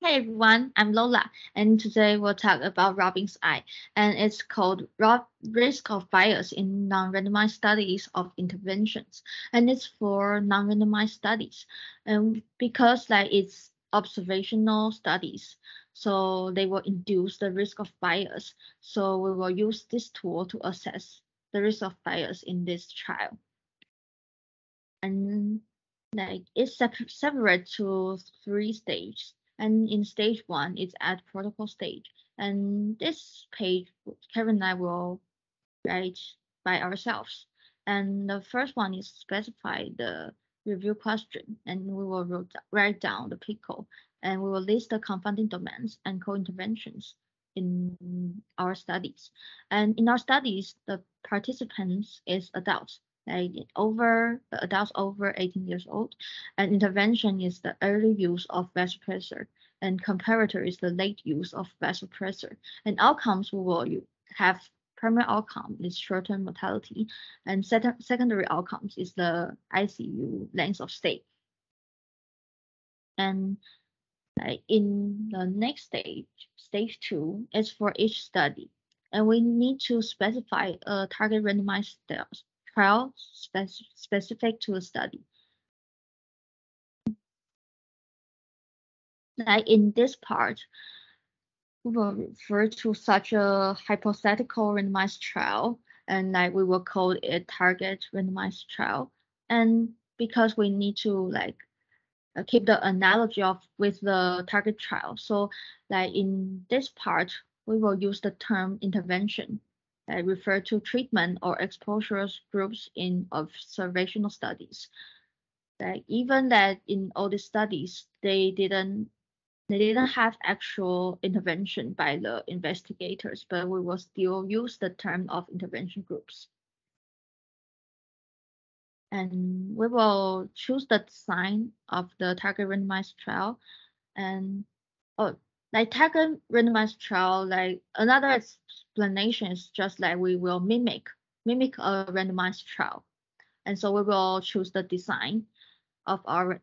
Hey everyone, I'm Lola, and today we'll talk about Robbins eye, and it's called Risk of Bias in Non-Randomized Studies of Interventions, and it's for non-randomized studies, and because it's observational studies, so they will induce the risk of bias. So we will use this tool to assess the risk of bias in this trial, and it's separate to three stages. And in stage one, it's at protocol stage. And this page, Kevin and I will write by ourselves. And the first one is specify the review question, and we will write down the PICO, and we will list the confounding domains and co-interventions in our studies. And in our studies, the participants is adults, adults over 18 years old, and intervention is the early use of vasopressor, and comparator is the late use of vasopressor. And outcomes we will have primary outcome is short-term mortality, and secondary outcomes is the ICU length of stay. And in the next stage, stage two, is for each study, and we need to specify a target randomized trial specific to a study. In this part, we will refer to such a hypothetical randomized trial, and we will call it target randomized trial. And because we need to keep the analogy with the target trial, so in this part we will use the term intervention that refer to treatment or exposure groups in observational studies. Even that in all the studies they didn't have actual intervention by the investigators, but we will still use the term of intervention groups. And we will choose the design of the target randomized trial. And target randomized trial, another explanation is just we will mimic a randomized trial. And so we will choose the design of our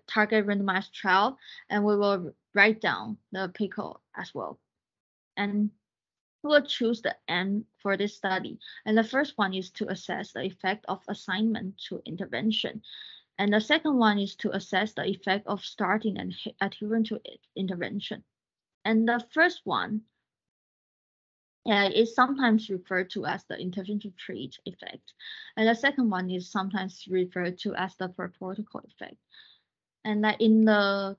target randomized trial, and we will write down the PICO as well. And we will choose the end for this study. And the first one is to assess the effect of assignment to intervention. And the second one is to assess the effect of starting and adhering to intervention. And the first one is sometimes referred to as the intervention to treat effect. And the second one is sometimes referred to as the per protocol effect. And in the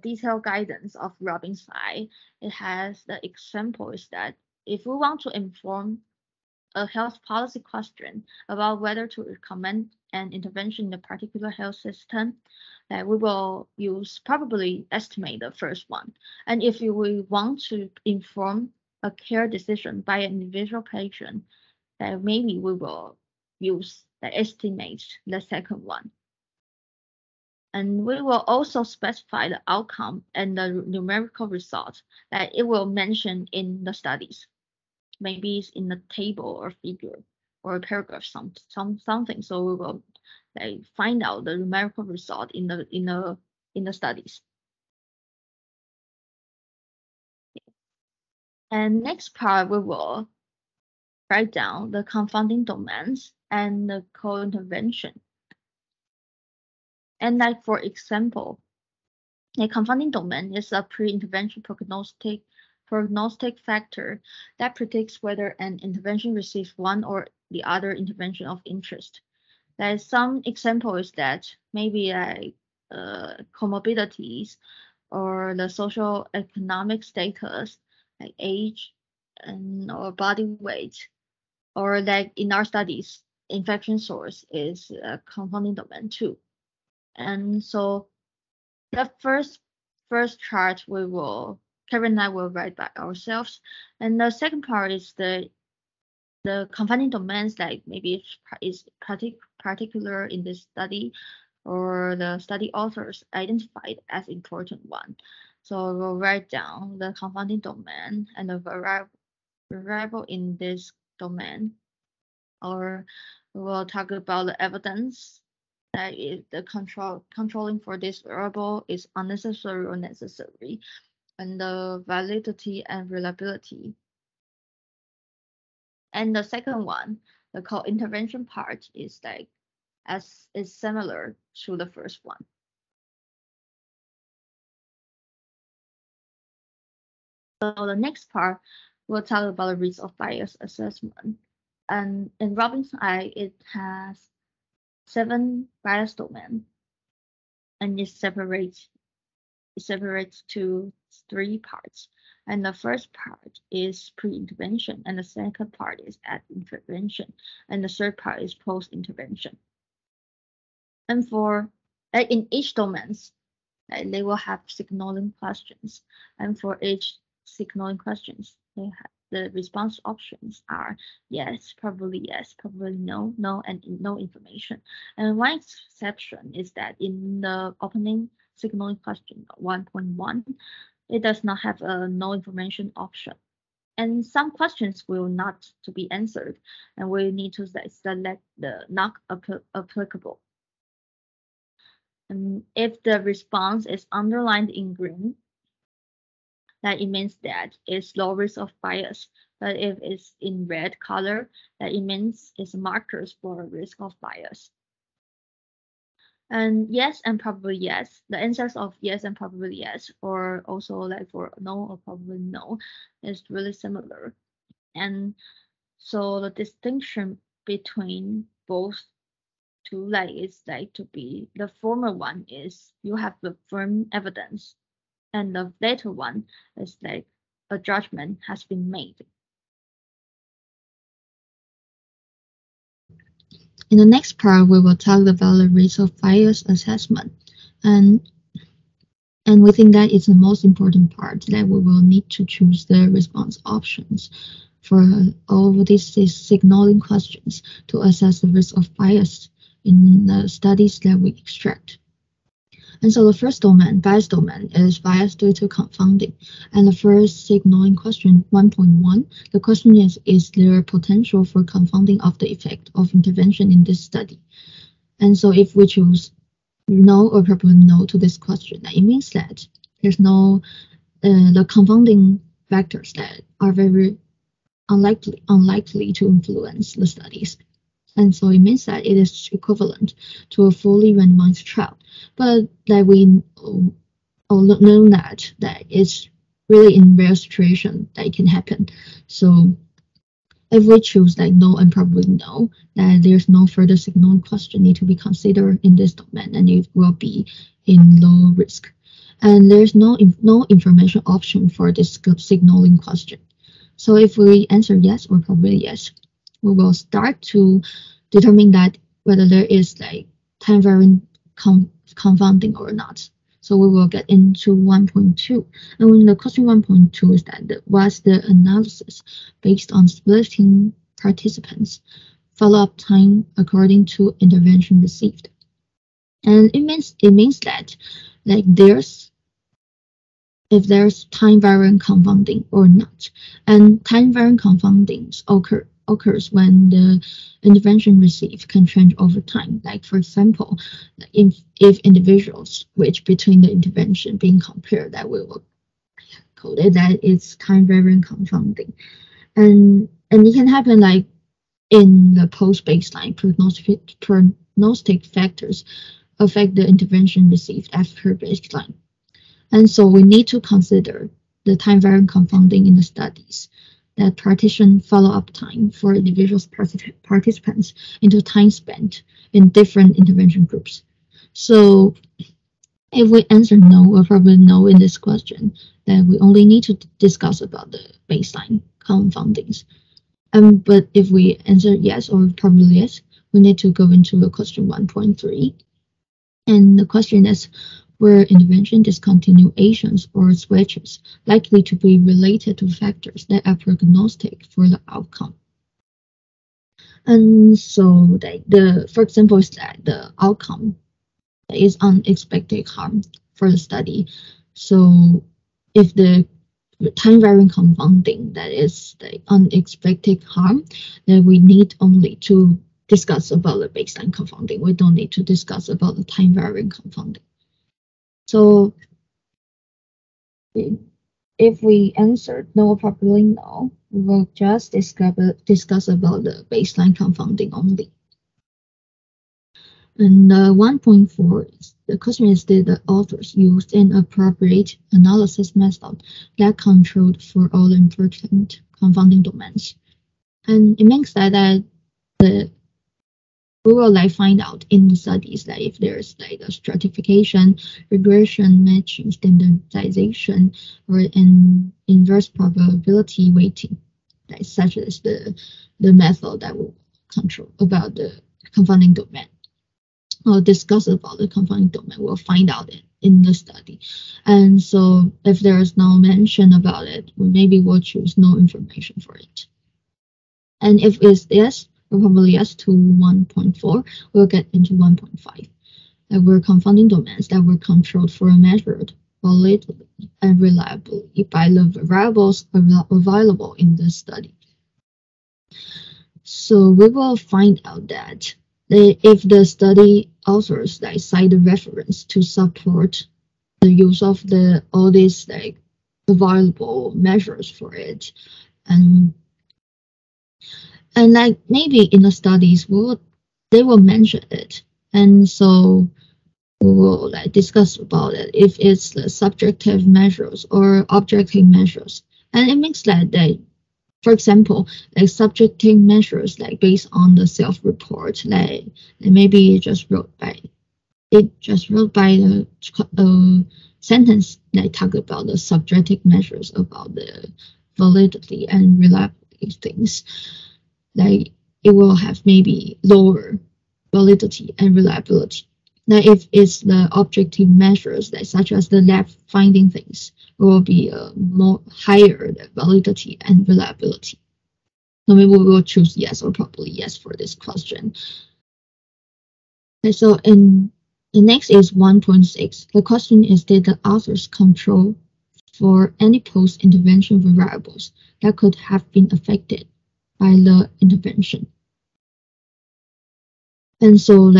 detailed guidance of Robbins eye, it has the example is that if we want to inform a health policy question about whether to recommend an intervention in a particular health system, that we will probably estimate the first one. And if we want to inform a care decision by an individual patient, then maybe we will use the estimate the second one. And we will also specify the outcome and the numerical result that it will mention in the studies. Maybe it's in a table or figure or a paragraph, something. So we will find out the numerical result in the studies. And next part we will write down the confounding domains and the co-intervention. And for example, a confounding domain is a pre-intervention prognostic factor that predicts whether an intervention receives one or the other intervention of interest. Some example is that maybe comorbidities or the social economic status, like age or body weight, or in our studies, infection source is a confounding domain too. And so the first chart Kevin and I will write by ourselves, and the second part is the confounding domains, maybe is particular in this study, or the study authors identified as important one. So we'll write down the confounding domain and the variable in this domain, or we will talk about the evidence that is the controlling for this variable is unnecessary or necessary, and the validity and reliability. And the second one, the called intervention part, is like as is similar to the first one. So the next part, we'll talk about the risk of bias assessment. And in Robinson's eye, it has 7 bias domains, and it separates to 3 parts. And the first part is pre-intervention, and the second part is at intervention, and the third part is post-intervention. And for in each domains, they will have signaling questions, and for each signaling questions, they have the response options are yes, probably no, no, and no information. And one exception is that in the opening signaling question 1.1, it does not have a no information option. And some questions will not to be answered, and we need to select the not applicable. And if the response is underlined in green, that it means that it's low risk of bias. But if it's in red color, that it means it's markers for risk of bias. And yes and probably yes, the answers of yes and probably yes, or also like for no or probably no, is really similar. And so the distinction between both two like is like to be the former one is you have the firm evidence, and the later one is like a judgment has been made. In the next part, we will talk about the risk of bias assessment, and we think that it's the most important part that we will need to choose the response options for all of these signaling questions to assess the risk of bias in the studies that we extract. And so the first domain, bias domain, is bias due to confounding. And the first signaling question, 1.1, the question is there potential for confounding of the effect of intervention in this study? And so if we choose no or probably no to this question, it means that there's no, the confounding factors that are very unlikely to influence the studies. And so it means that it is equivalent to a fully randomized trial. But that we all know that it's really in rare situation that it can happen. So if we choose like no and probably no, that there's no further signaling question need to be considered in this domain, and it will be in low risk. And there's no information option for this signaling question. So if we answer yes or probably yes, we will start to determine that whether there is like time variant confounding or not. So we will get into 1.2. And when the question 1.2 is that was the analysis based on splitting participants follow-up time according to intervention received. And it means that like if there's time variant confounding or not. And time variant confoundings occurs when the intervention received can change over time. Like for example, if individuals which between the intervention being compared, that we will code it that it's time variant confounding. And it can happen like in the post-baseline prognostic factors affect the intervention received after baseline. And so we need to consider the time variant confounding in the studies that partition follow-up time for individual participants into time spent in different intervention groups. So if we answer no or probably no in this question, then we only need to discuss about the baseline confoundings. But if we answer yes or probably yes, we need to go into the question 1.3. And the question is, were intervention discontinuations or switches likely to be related to factors that are prognostic for the outcome? And so for example, is that the outcome is unexpected harm for the study. So if the time variant confounding that is the unexpected harm, then we need only to discuss about the baseline confounding. We don't need to discuss about the time variant confounding. So if we answered no, probably no, we will just discuss about the baseline confounding only. And 1.4, the question is, did the authors used an appropriate analysis method that controlled for all important confounding domains? And it means that we will find out in the studies that if there's a stratification, regression, matching, standardization, or an inverse probability weighting, such as the method that will control about the confounding domain. Or discuss about the confounding domain, we'll find out it in the study. And so if there is no mention about it, maybe we'll choose no information for it. And if it's yes, or probably yes to 1.4, we'll get into 1.5. That were confounding domains that were controlled for a measured validly and reliably by the variables available in the study. So we will find out that if the study authors cite the reference to support the use of all these available measures for it, and maybe in the studies they will mention it, and so we will discuss about it if it's the subjective measures or objective measures, and it means that for example, subjective measures based on the self-report, maybe it just wrote by the sentence that talk about the subjective measures about the validity and reliability things. It will have maybe lower validity and reliability. Now, if it's the objective measures such as the lab finding things, will be more higher validity and reliability. So maybe we will choose yes or probably yes for this question. Okay, so the next is 1.6. The question is, did the authors control for any post-intervention variables that could have been affected by the intervention? And so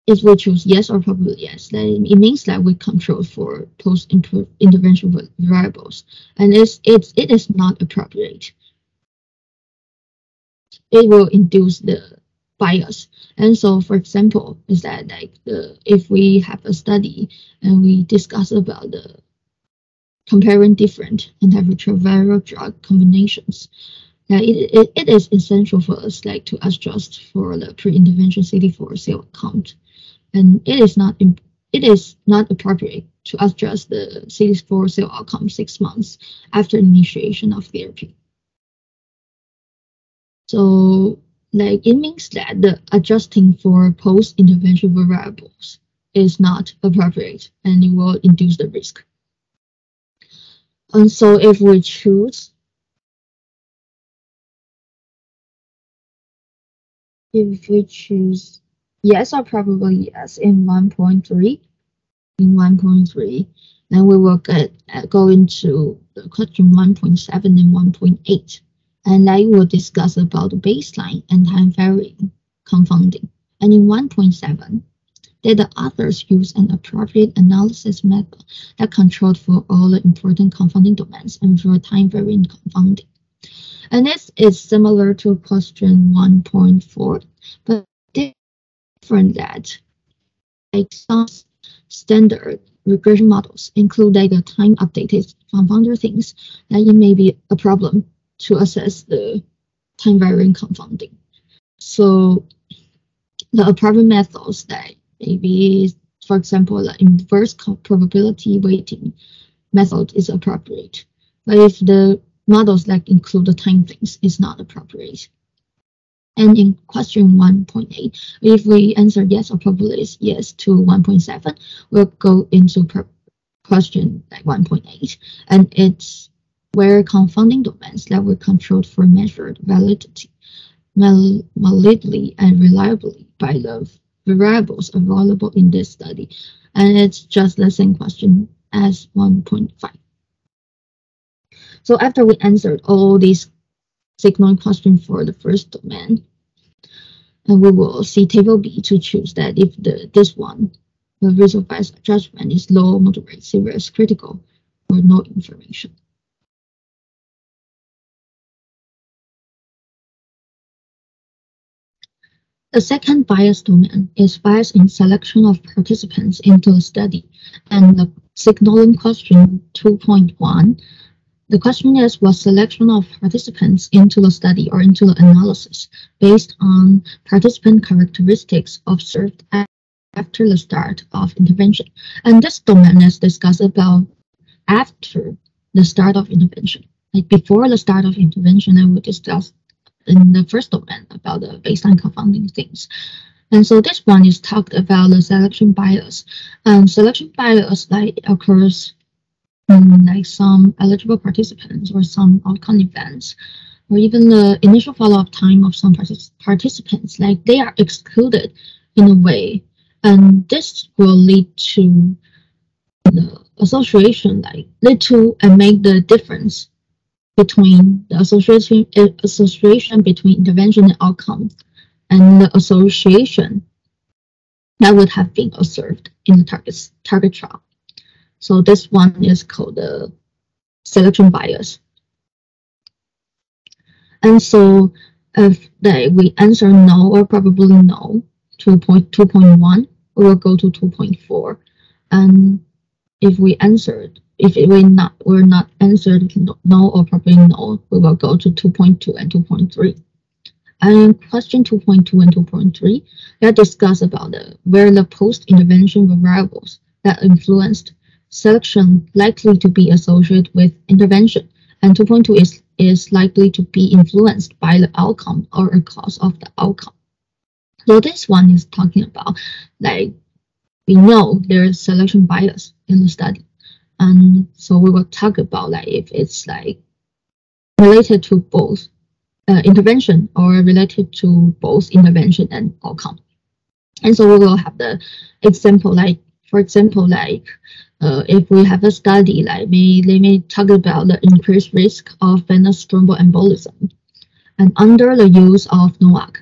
if we choose yes or probably yes, then it means that we control for post-intervention variables, and it is not appropriate. It will induce the bias. And so, for example, is that if we have a study and we discuss about the comparing different antiretroviral drug combinations, it is essential for us to adjust for the pre-intervention CD4 cell count. And it is not appropriate to adjust the CD4 cell outcome 6 months after initiation of therapy. So it means that the adjusting for post-intervention variables is not appropriate, and it will induce the risk. And so if we choose yes or probably yes in 1.3, then we will go into the question 1.7 and 1.8, and I will discuss about the baseline and time varying confounding. And in 1.7, did the authors use an appropriate analysis method that controlled for all the important confounding domains and for time varying confounding? And this is similar to question 1.4, but different that some standard regression models include the time updated confounder things that it may be a problem to assess the time varying confounding. So the appropriate methods that maybe, for example, the inverse probability weighting method is appropriate, but if the models include the time things, it's not appropriate. And in question 1.8, if we answer yes or probably is yes to 1.7, we'll go into question 1.8, and it's where confounding domains that were controlled for measured validity, validly and reliably by the variables available in this study, and it's just the same question as 1.5. So after we answered all these sigmoid questions for the first domain, And we will see table B to choose that if this one, the risk of bias judgment is low, moderate, serious, critical, or no information. The second bias domain is bias in selection of participants into a study. And the signaling question 2.1, the question is, was selection of participants into the study or into the analysis based on participant characteristics observed after the start of intervention? And this domain is discussed about after the start of intervention. Like before the start of intervention, I will discuss in the first domain about the baseline confounding things. And so this one is talked about the selection bias. And selection bias like occurs in like some eligible participants or some outcome events, or even the initial follow-up time of some participants, like they are excluded in a way. And this will lead to the association, like lead to and make the difference between the association between intervention and outcome, and the association that would have been observed in the target trial. So this one is called the selection bias. And so if we answer no or probably no to 2.1, we will go to 2.4. And if we answered, if we're not answered no or probably no, we will go to 2.2 and 2.3. And question 2.2 and 2.3, they discuss about where the post-intervention variables that influenced selection likely to be associated with intervention. And 2.2 is likely to be influenced by the outcome or a cause of the outcome. So this one is talking about, like, we know there's selection bias in the study. And so we will talk about like if it's like related to both intervention or related to both intervention and outcome. And so we will have the example, like for example, like if we have a study, like they may talk about the increased risk of venous thromboembolism and under the use of NOAC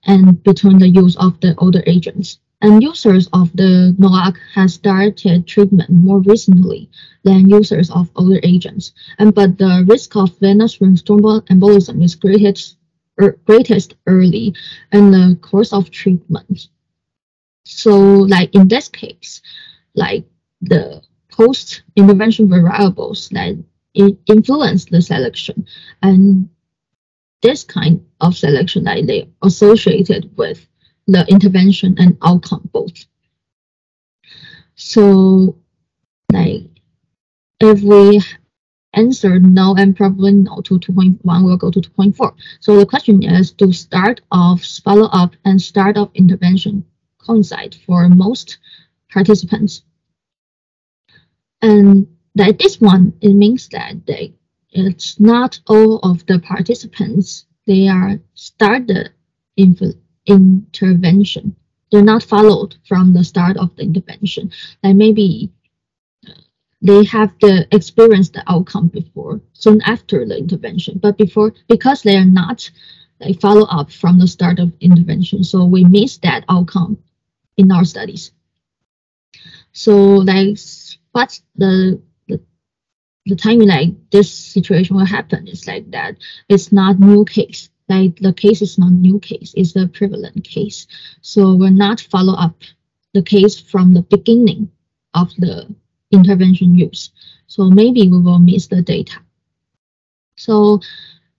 and between the use of the older agents. And users of the NOAC has started treatment more recently than users of older agents. But the risk of venous thromboembolism is greatest early in the course of treatment. So like in this case, like the post-intervention variables that influence the selection, and this kind of selection that they associated with the intervention and outcome both. So like if we answer no and probably no to 2.1, we'll go to 2.4. So the question is, do start of follow-up and start of intervention coincide for most participants? And that this one, it means that it's not all of the participants, they are started intervention. They're not followed from the start of the intervention. Like maybe they have experienced the outcome before, soon after the intervention, but because they are not like follow up from the start of intervention, so we miss that outcome in our studies. So like what's the timing like this situation will happen is like that it's not new case. Like the case is not new case, it's a prevalent case. So we're not follow up the case from the beginning of the intervention use. So maybe we will miss the data. So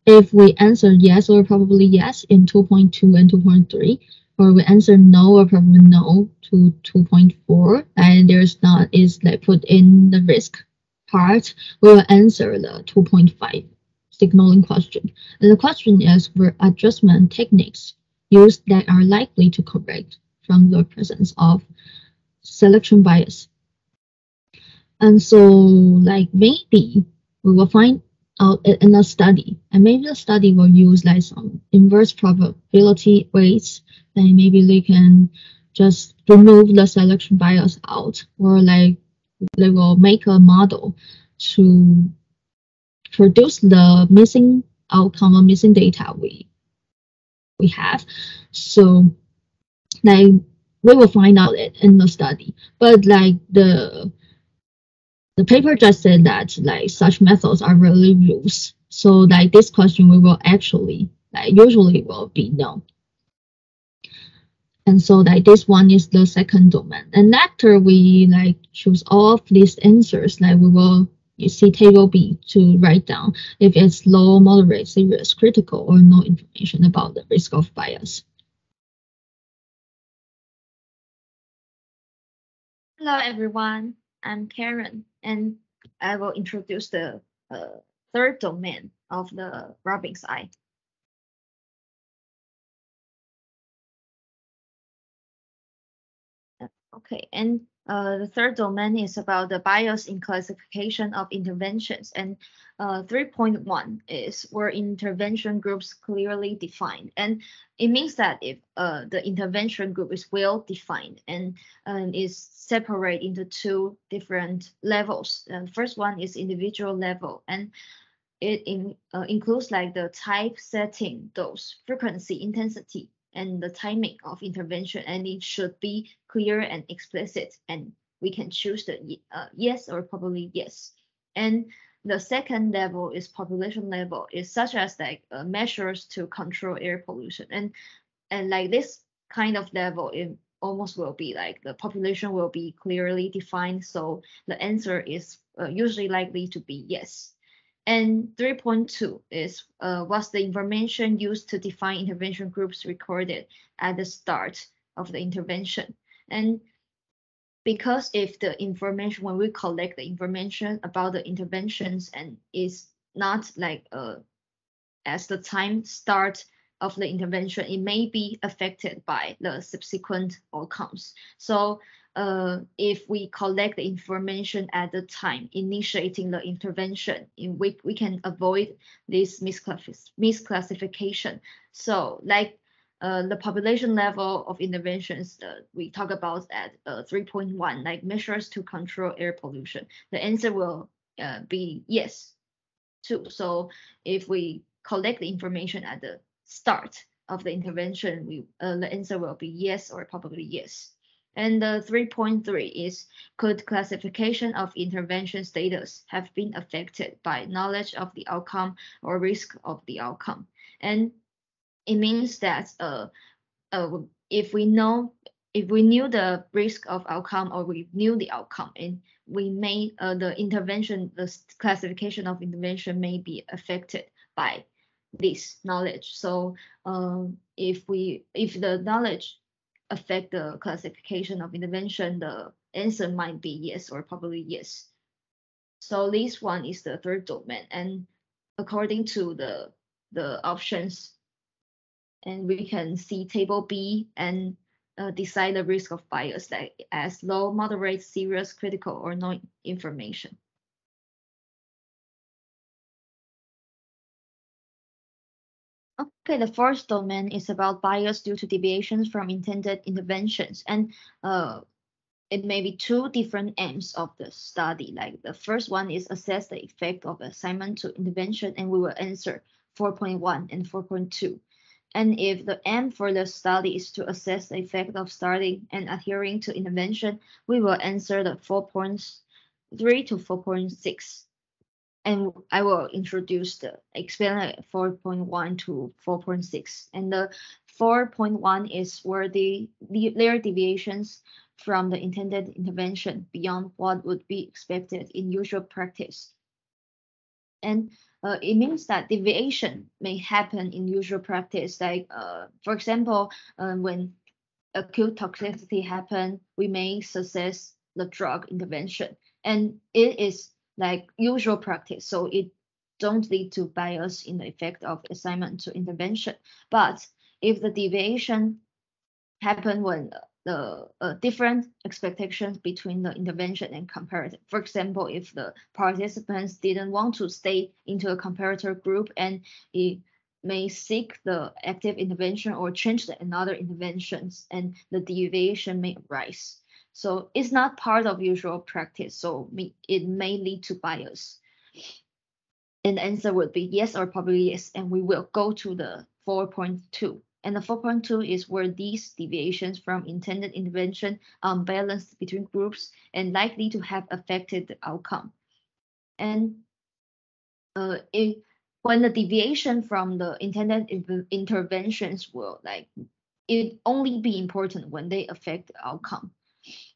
if we answer yes or probably yes in 2.2 and 2.3, or we answer no or probably no to 2.4, and there's not is like put in the risk part, we will answer the 2.5 signaling question. And the question is, were adjustment techniques used that are likely to correct from the presence of selection bias? And so like maybe we will find out in a study, and maybe the study will use like some inverse probability weights, and maybe they can just remove the selection bias out, or like they will make a model to produce the missing outcome or missing data we we have. So like we will find out it in the study. But like the paper just said that like such methods are really loose. So like this question we will actually like usually will be no. And so like this one is the second domain. And after we like choose all of these answers, like we will you see table B to write down if it's low, moderate, serious, critical, or no information about the risk of bias. Hello, everyone. I'm Karen, and I will introduce the third domain of the Robbins eye. Okay, and the third domain is about the bias in classification of interventions, and 3.1 is where intervention groups clearly defined, and it means that if the intervention group is well defined and is separate into two different levels. The first one is individual level, and includes like the type, setting, dose, frequency, intensity, and the timing of intervention, and it should be clear and explicit, and we can choose the yes or probably yes. And the second level is population level, is such as like measures to control air pollution, and like this kind of level, it almost will be like the population will be clearly defined, so the answer is usually likely to be yes. And 3.2 is was the information used to define intervention groups recorded at the start of the intervention. And because if the information, when we collect the information about the interventions and is not like as the time start of the intervention, it may be affected by the subsequent outcomes. So if we collect the information at the time initiating the intervention, in which we can avoid this misclassification. So like the population level of interventions we talk about at 3.1, like measures to control air pollution, the answer will be yes too. So if we collect the information at the start of the intervention, the answer will be yes or probably yes. And the 3.3 is, could classification of intervention status have been affected by knowledge of the outcome or risk of the outcome? And it means that if we knew the risk of outcome or we knew the outcome, and we may the classification of intervention may be affected by this knowledge. So if the knowledge affect the classification of intervention, the answer might be yes or probably yes. So this one is the third domain, and according to the options, and we can see table B and decide the risk of bias like as low, moderate, serious, critical, or no information. Okay, the fourth domain is about bias due to deviations from intended interventions, and it may be two different aims of the study. Like the first one is assess the effect of assignment to intervention, and we will answer 4.1 and 4.2. And if the aim for the study is to assess the effect of starting and adhering to intervention, we will answer the 4.3 to 4.6. And I will explain 4.1 to 4.6. And the 4.1 is where there are deviations from the intended intervention beyond what would be expected in usual practice. And it means that deviation may happen in usual practice. Like, for example, when acute toxicity happen, we may success the drug intervention, and it is like usual practice, so it don't lead to bias in the effect of assignment to intervention. But if the deviation happen when the different expectations between the intervention and comparator. For example, if the participants didn't want to stay into a comparator group and it may seek the active intervention or change the another interventions, and the deviation may arise. So it's not part of usual practice, so it may lead to bias. And the answer would be yes or probably yes, and we will go to the 4.2. And the 4.2 is where these deviations from intended intervention are unbalanced between groups and likely to have affected the outcome. And when the deviation from the intended interventions will it only be important when they affect the outcome.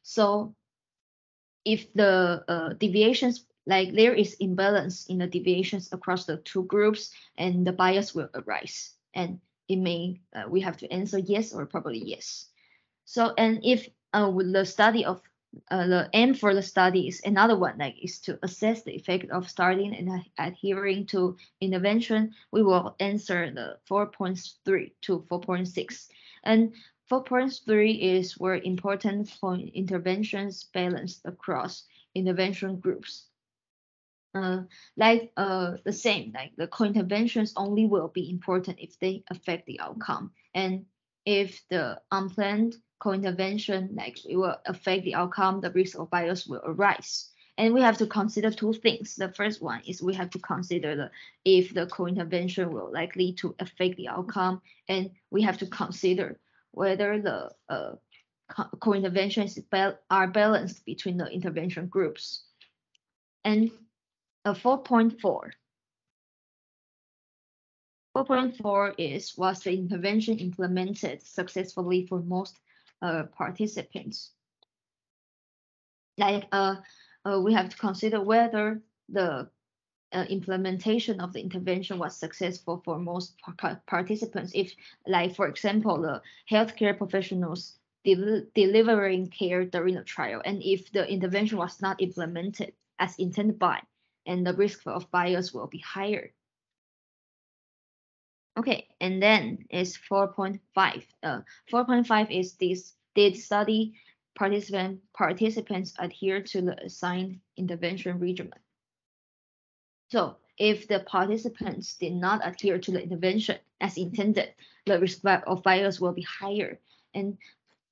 So if the deviations, there is imbalance in the deviations across the two groups, and the bias will arise, and it may we have to answer yes or probably yes. So, and if with the study of the aim for the study is another one, is to assess the effect of starting and adhering to intervention, we will answer the 4.3 to 4.6. And 4.3 is where important point interventions balanced across intervention groups. The same, the co-interventions only will be important if they affect the outcome. And if the unplanned co-intervention it will affect the outcome, the risk of bias will arise. And we have to consider two things. The first one is we have to consider if the co-intervention will likely to affect the outcome, and we have to consider whether the co-interventions are balanced between the intervention groups. And 4.4. 4.4 is, was the intervention implemented successfully for most participants? We have to consider whether the implementation of the intervention was successful for most participants. If, for example, the healthcare professionals delivering care during the trial, and if the intervention was not implemented as intended by, and the risk of bias will be higher. Okay, and then is 4.5. 4.5 is this: did study participants adhere to the assigned intervention regimen? So if the participants did not adhere to the intervention as intended, the risk of bias will be higher. And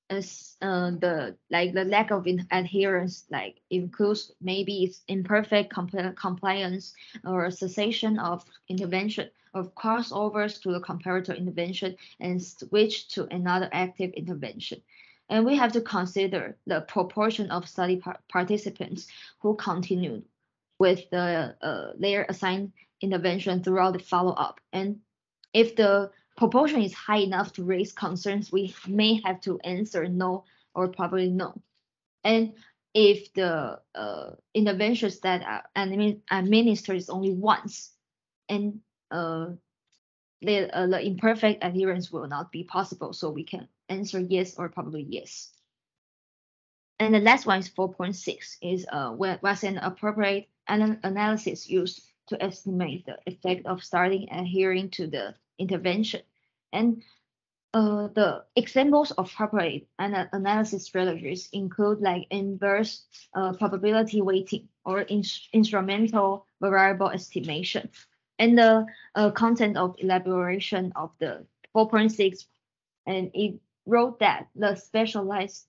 as the lack of adherence includes maybe it's imperfect compliance or cessation of intervention, of crossovers to the comparator intervention and switch to another active intervention. And we have to consider the proportion of study participants who continued with their assigned intervention throughout the follow-up. And if the proportion is high enough to raise concerns, we may have to answer no or probably no. And if the interventions that are administered is only once, and the imperfect adherence will not be possible, so we can answer yes or probably yes. And the last one is 4.6, is was an appropriate analysis used to estimate the effect of starting adhering to the intervention. And the examples of appropriate analysis strategies include inverse probability weighting or instrumental variable estimation. And the content of elaboration of the 4.6, and it wrote that the specialist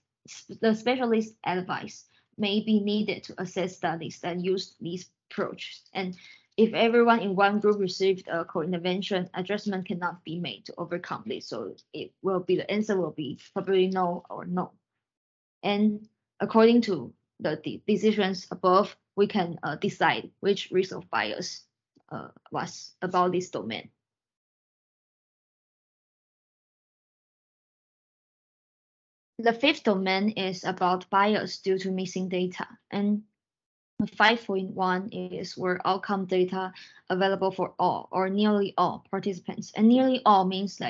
advice may be needed to assess studies that use these approaches. And if everyone in one group received a co-intervention, adjustment cannot be made to overcome this. So the answer will be probably no or no. And according to the decisions above, we can decide which risk of bias was about this domain. The fifth domain is about bias due to missing data. And 5.1 is where outcome data available for all or nearly all participants. And nearly all means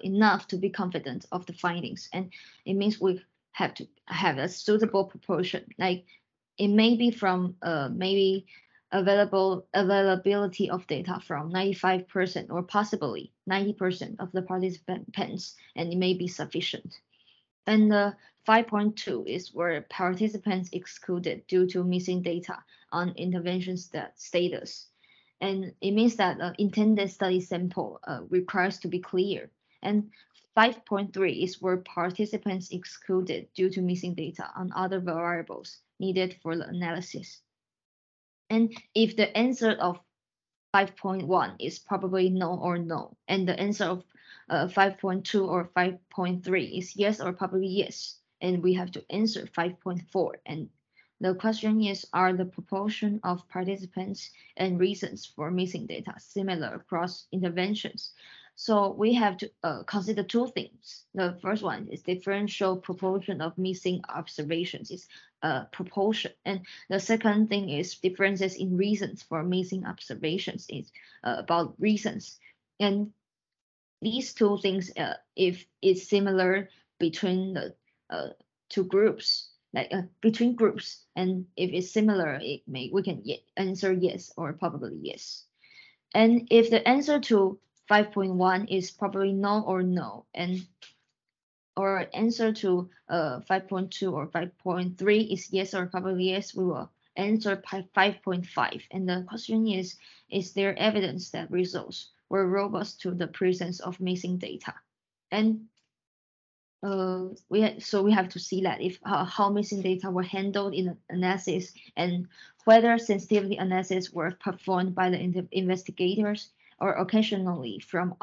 enough to be confident of the findings. And it means we have to have a suitable proportion. It may be from maybe availability of data from 95% or possibly 90% of the participants, and it may be sufficient. And 5.2 is where participants excluded due to missing data on intervention status. And it means that intended study sample requires to be clear. And 5.3 is where participants excluded due to missing data on other variables needed for the analysis. And if the answer of 5.1 is probably no or no, and the answer of 5.2 or 5.3 is yes or probably yes, and we have to answer 5.4. And the question is, are the proportion of participants and reasons for missing data similar across interventions? So we have to consider two things. The first one is differential proportion of missing observations is proportion, and the second thing is differences in reasons for missing observations is about reasons. And these two things, if it's similar between the two groups, like between groups, and if it's similar, we can answer yes or probably yes. And if the answer to 5.1 is probably no or no, and or answer to 5.2 or 5.3 is yes or probably yes, we will answer 5.5. And the question is there evidence that results were robust to the presence of missing data? And we have to see that if how missing data were handled in the analysis and whether sensitivity analysis were performed by the investigators or occasionally from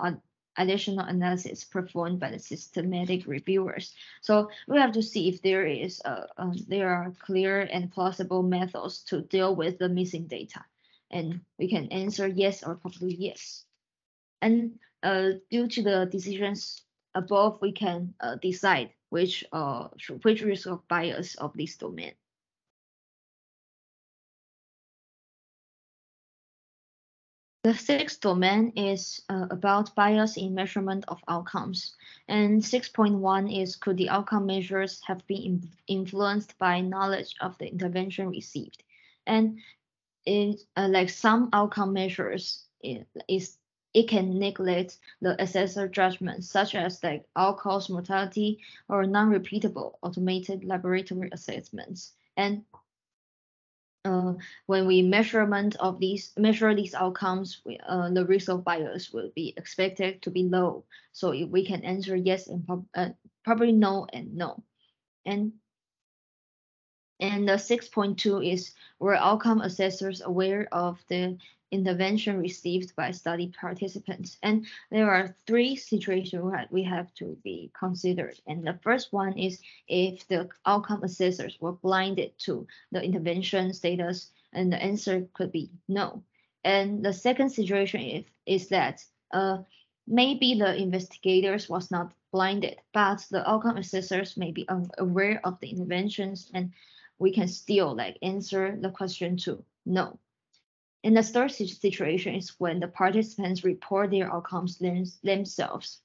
additional analysis performed by the systematic reviewers. So we have to see if there are clear and plausible methods to deal with the missing data, and we can answer yes or probably yes. And due to the decisions above, we can decide which risk of bias of this domain. The sixth domain is about bias in measurement of outcomes. And 6.1 is, could the outcome measures have been influenced by knowledge of the intervention received? And in like some outcome measures, it can neglect the assessor judgment, such as like all-cause mortality or non-repeatable automated laboratory assessments. And when we measure these outcomes, the risk of bias will be expected to be low. So if we can answer yes and probably no and no. And the 6.2 is, were outcome assessors aware of the intervention received by study participants? And there are three situations we have to be considered. And the first one is if the outcome assessors were blinded to the intervention status, and the answer could be no. And the second situation is that maybe the investigators was not blinded, but the outcome assessors may be unaware of the interventions, and we can still like answer the question to no. And the third situation is when the participants report their outcomes themselves.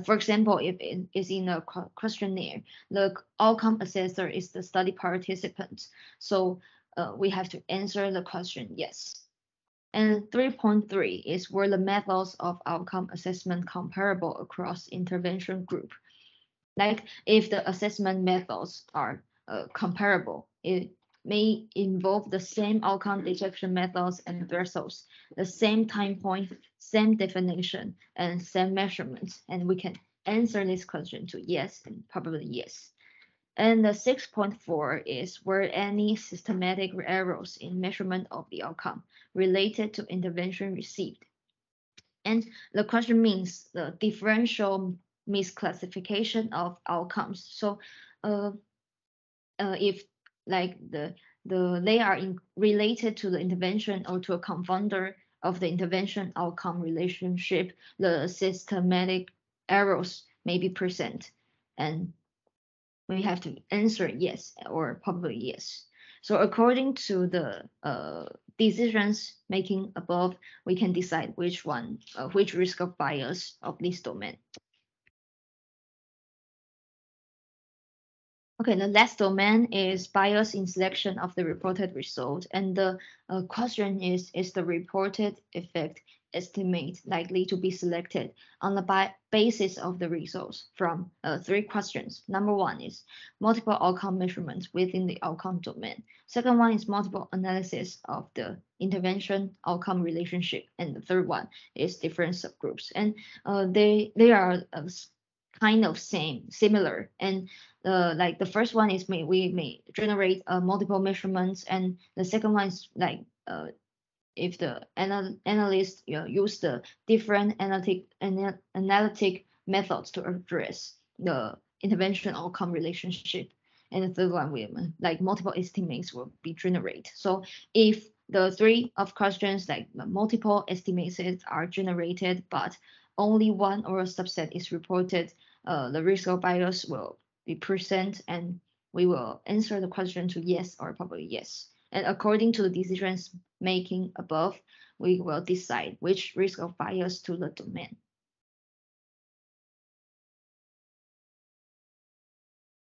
For example, if it is in a questionnaire, the outcome assessor is the study participant. So we have to answer the question yes. And 3.3 is, were the methods of outcome assessment comparable across intervention group? Like if the assessment methods are comparable, it may involve the same outcome detection methods and thresholds, the same time point, same definition, and same measurements. And we can answer this question to yes and probably yes. And the 6.4 is, were any systematic errors in measurement of the outcome related to intervention received? And the question means the differential misclassification of outcomes. So if like they are related to the intervention or to a confounder of the intervention outcome relationship, the systematic errors may be present, and we have to answer yes or probably yes. So according to the decisions making above, we can decide which risk of bias of this domain. Okay, the last domain is bias in selection of the reported result. And the question is the reported effect estimate likely to be selected on the basis of the results from three questions. Number one is multiple outcome measurements within the outcome domain. Second one is multiple analysis of the intervention outcome relationship. And the third one is different subgroups. And they are kind of similar. And like the first one is we may generate multiple measurements, and the second one is like if the analyst use the different analytic methods to address the intervention outcome relationship. And the third one will like multiple estimates will be generated. So if the three of questions like multiple estimates are generated, but only one or a subset is reported, the risk of bias will be present, and we will answer the question to yes or probably yes. And according to the decisions making above, we will decide which risk of bias to the domain.